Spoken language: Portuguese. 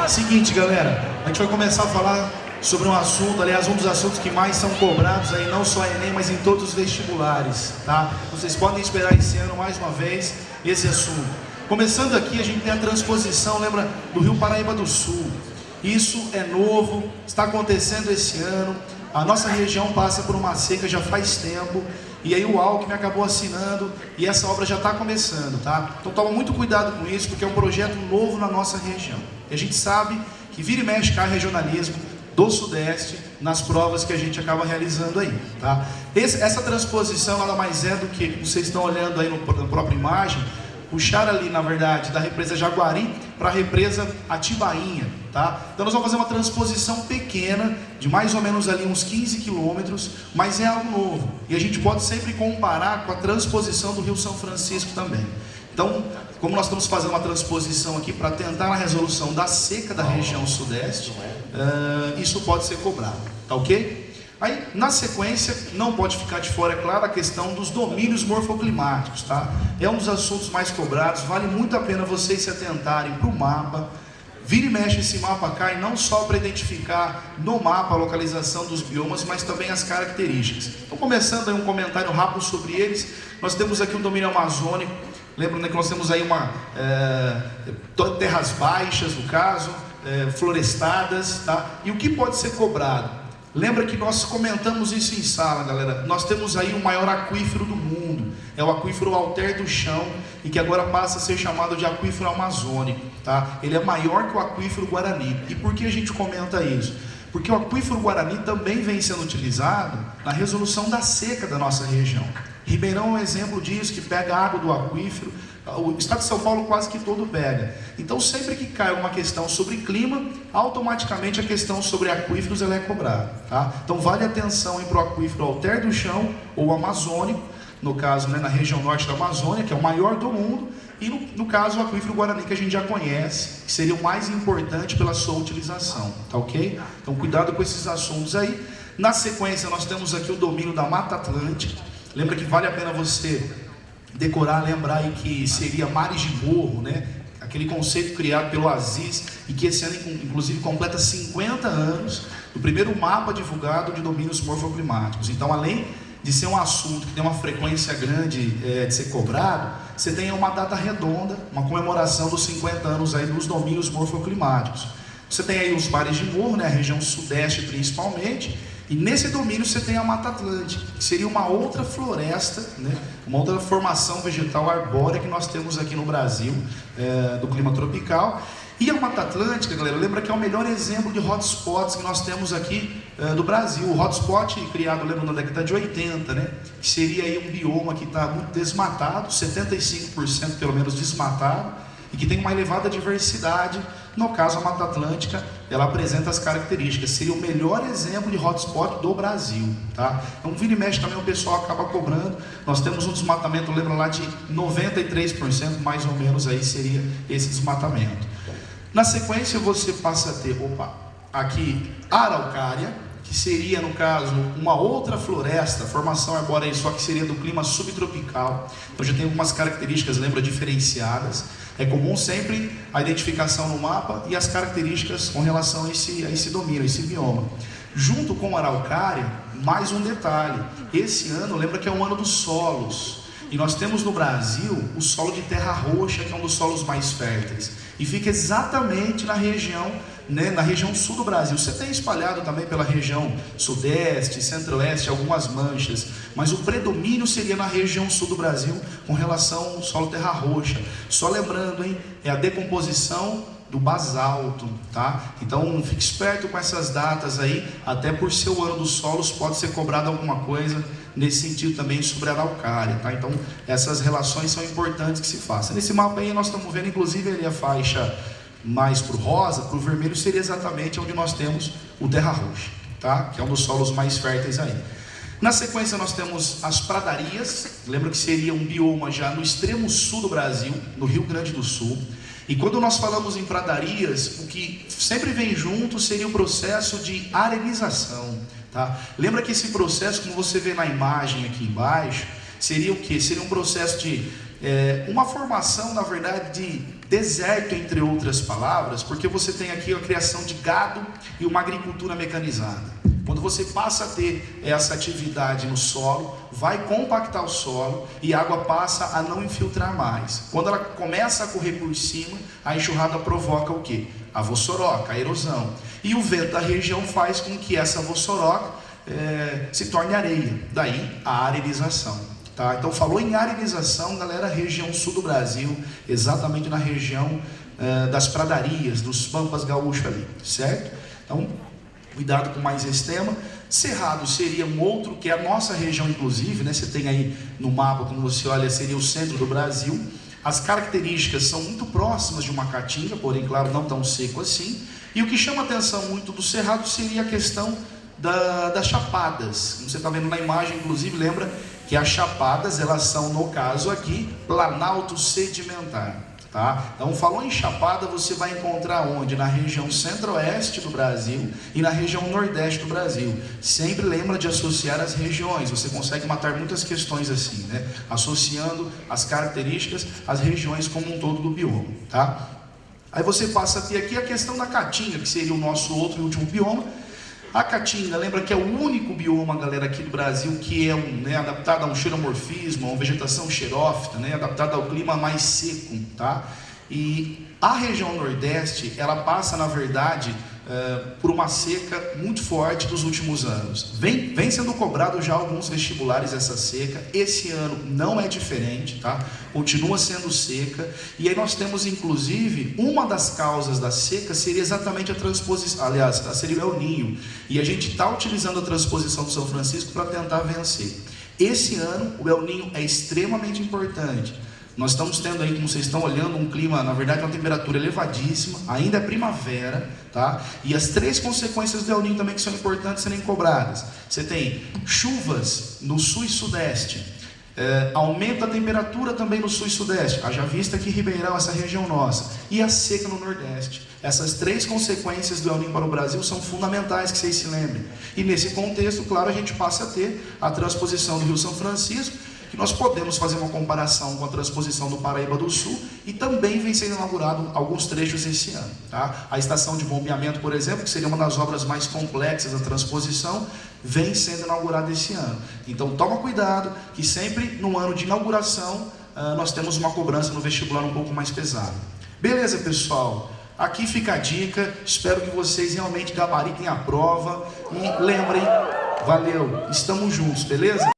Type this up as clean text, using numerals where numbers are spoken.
Seguinte, galera, a gente vai começar a falar sobre um assunto, aliás, um dos assuntos que mais são cobrados aí, não só Enem, mas em todos os vestibulares, tá? Vocês podem esperar esse ano, mais uma vez, esse assunto. Começando aqui, a gente tem a transposição, lembra, do Rio Paraíba do Sul. Isso é novo, está acontecendo esse ano. A nossa região passa por uma seca já faz tempo. E aí o Alckmin acabou assinando e essa obra já está começando, tá? Então toma muito cuidado com isso, porque é um projeto novo na nossa região. E a gente sabe que vira e mexe cai regionalismo do Sudeste nas provas que a gente acaba realizando aí, tá? Essa transposição nada mais é do que, vocês estão olhando aí na própria imagem, puxar ali, na verdade, da represa Jaguari para a represa Atibainha, tá? Então nós vamos fazer uma transposição pequena, de mais ou menos ali uns 15 quilômetros, mas é algo novo. E a gente pode sempre comparar com a transposição do Rio São Francisco também. Então, como nós estamos fazendo uma transposição aqui para tentar a resolução da seca da região sudeste, isso pode ser cobrado, tá ok? Aí, na sequência, não pode ficar de fora, é claro, a questão dos domínios morfoclimáticos, tá? É um dos assuntos mais cobrados, vale muito a pena vocês se atentarem para o mapa. Vira e mexe esse mapa cai não só para identificar no mapa a localização dos biomas, mas também as características. Então, começando aí um comentário rápido sobre eles, nós temos aqui um domínio amazônico. Lembra, né, que nós temos aí terras baixas, no caso, florestadas, tá? E o que pode ser cobrado? Lembra que nós comentamos isso em sala, galera. Nós temos aí o maior aquífero do mundo. É o aquífero Alter do Chão, e que agora passa a ser chamado de aquífero amazônico, tá? Ele é maior que o aquífero Guarani. E por que a gente comenta isso? Porque o aquífero Guarani também vem sendo utilizado na resolução da seca da nossa região. Ribeirão é um exemplo disso, que pega a água do aquífero. O estado de São Paulo quase que todo pega. Então, sempre que cai uma questão sobre clima, automaticamente a questão sobre aquíferos ela é cobrada, tá? Então, vale atenção para o aquífero Alter do Chão ou amazônico, no caso, né, na região norte da Amazônia, que é o maior do mundo, e no caso o aquífero Guarani, que a gente já conhece, que seria o mais importante pela sua utilização, tá ok? Então, cuidado com esses assuntos aí. Na sequência, nós temos aqui o domínio da Mata Atlântica. Lembra que vale a pena você decorar, lembrar aí que seria mares de morro, né? Aquele conceito criado pelo Aziz e que esse ano inclusive completa 50 anos do primeiro mapa divulgado de domínios morfoclimáticos. Então, além de ser um assunto que tem uma frequência grande de ser cobrado, você tem uma data redonda, uma comemoração dos 50 anos aí dos domínios morfoclimáticos. Você tem aí os mares de morro, né? A região sudeste principalmente. E nesse domínio você tem a Mata Atlântica, que seria uma outra floresta, né? Uma outra formação vegetal arbórea que nós temos aqui no Brasil, do clima tropical. E a Mata Atlântica, galera, lembra que é o melhor exemplo de hotspots que nós temos aqui do Brasil. O hotspot criado, lembra, na década de 80, né? Que seria aí um bioma que está muito desmatado, 75% pelo menos desmatado, e que tem uma elevada diversidade. No caso, a Mata Atlântica, ela apresenta as características, seria o melhor exemplo de hotspot do Brasil, tá? Então, vira e mexe também o pessoal acaba cobrando. Nós temos um desmatamento, lembra lá, de 93%, mais ou menos, aí seria esse desmatamento. Na sequência, você passa a ter, aqui, a araucária, que seria, no caso, uma outra floresta, formação arbórea, só que seria do clima subtropical. Então, já tem algumas características, lembra, diferenciadas. É comum sempre a identificação no mapa e as características com relação a esse domínio, a esse bioma. Junto com a araucária, mais um detalhe. Esse ano, lembra que é o ano dos solos. E nós temos no Brasil o solo de terra roxa, que é um dos solos mais férteis. E fica exatamente na região, né, na região sul do Brasil. Você tem espalhado também pela região sudeste, centro-oeste, algumas manchas. Mas o predomínio seria na região sul do Brasil com relação ao solo terra roxa. Só lembrando, hein, é a decomposição do basalto, tá? Então fique esperto com essas datas aí, até por ser o ano dos solos pode ser cobrado alguma coisa nesse sentido também sobre a araucária, tá? Então essas relações são importantes que se façam. Nesse mapa aí nós estamos vendo inclusive ali a faixa mais para o rosa, para o vermelho seria exatamente onde nós temos o terra roxa, tá? Que é um dos solos mais férteis aí. Na sequência nós temos as pradarias, lembra que seria um bioma já no extremo sul do Brasil, no Rio Grande do Sul. E quando nós falamos em pradarias, o que sempre vem junto seria o processo de arenização, tá? Lembra que esse processo, como você vê na imagem aqui embaixo, Seria o quê? Seria um processo de uma formação, na verdade, de deserto, entre outras palavras, porque você tem aqui a criação de gado e uma agricultura mecanizada. Quando você passa a ter essa atividade no solo, vai compactar o solo e a água passa a não infiltrar mais. Quando ela começa a correr por cima, a enxurrada provoca o quê? A vossoroca, a erosão. E o vento da região faz com que essa vossoroca se torne areia. Daí a arenização. Tá? Então falou em arenização, galera, região sul do Brasil, exatamente na região das pradarias, dos pampas gaúchos ali, certo? Então, cuidado com mais esse tema. Cerrado seria um outro, que é a nossa região inclusive, né? Você tem aí no mapa, quando você olha, seria o centro do Brasil. As características são muito próximas de uma caatinga, porém, claro, não tão seco assim. E o que chama atenção muito do cerrado seria a questão das chapadas. Como você está vendo na imagem, inclusive, lembra que as chapadas, elas são, no caso aqui, planalto sedimentar. Tá? Então, falou em chapada, você vai encontrar onde? Na região centro-oeste do Brasil e na região nordeste do Brasil. Sempre lembra de associar as regiões, você consegue matar muitas questões assim, né? Associando as características às regiões como um todo do bioma. Tá? Aí você passa a ter aqui a questão da caatinga, que seria o nosso outro e último bioma. A caatinga, lembra que é o único bioma, galera, aqui do Brasil que é adaptado a um xeromorfismo, a uma vegetação xerófita, adaptada ao clima mais seco, tá? E a região nordeste, ela passa, na verdade, por uma seca muito forte dos últimos anos. Vem sendo cobrado já alguns vestibulares essa seca. Esse ano não é diferente, tá? Continua sendo seca. E aí nós temos, inclusive, uma das causas da seca seria exatamente a transposição, aliás, seria o El Ninho. E a gente está utilizando a transposição do São Francisco para tentar vencer. Esse ano, o El Ninho é extremamente importante. Nós estamos tendo aí, como vocês estão olhando, um clima, na verdade, uma temperatura elevadíssima, ainda é primavera, tá? E as três consequências do El Ninho também que são importantes serem cobradas. Você tem chuvas no sul e sudeste, aumenta a temperatura também no sul e sudeste, haja vista que Ribeirão, essa região nossa, e a seca no nordeste. Essas três consequências do El Ninho para o Brasil são fundamentais, que vocês se lembrem. E nesse contexto, claro, a gente passa a ter a transposição do Rio São Francisco, que nós podemos fazer uma comparação com a transposição do Paraíba do Sul, e também vem sendo inaugurado alguns trechos esse ano. Tá? A estação de bombeamento, por exemplo, que seria uma das obras mais complexas da transposição, vem sendo inaugurada esse ano. Então toma cuidado, que sempre no ano de inauguração nós temos uma cobrança no vestibular um pouco mais pesada. Beleza, pessoal? Aqui fica a dica, espero que vocês realmente gabaritem a prova, e lembrem, valeu, estamos juntos, beleza?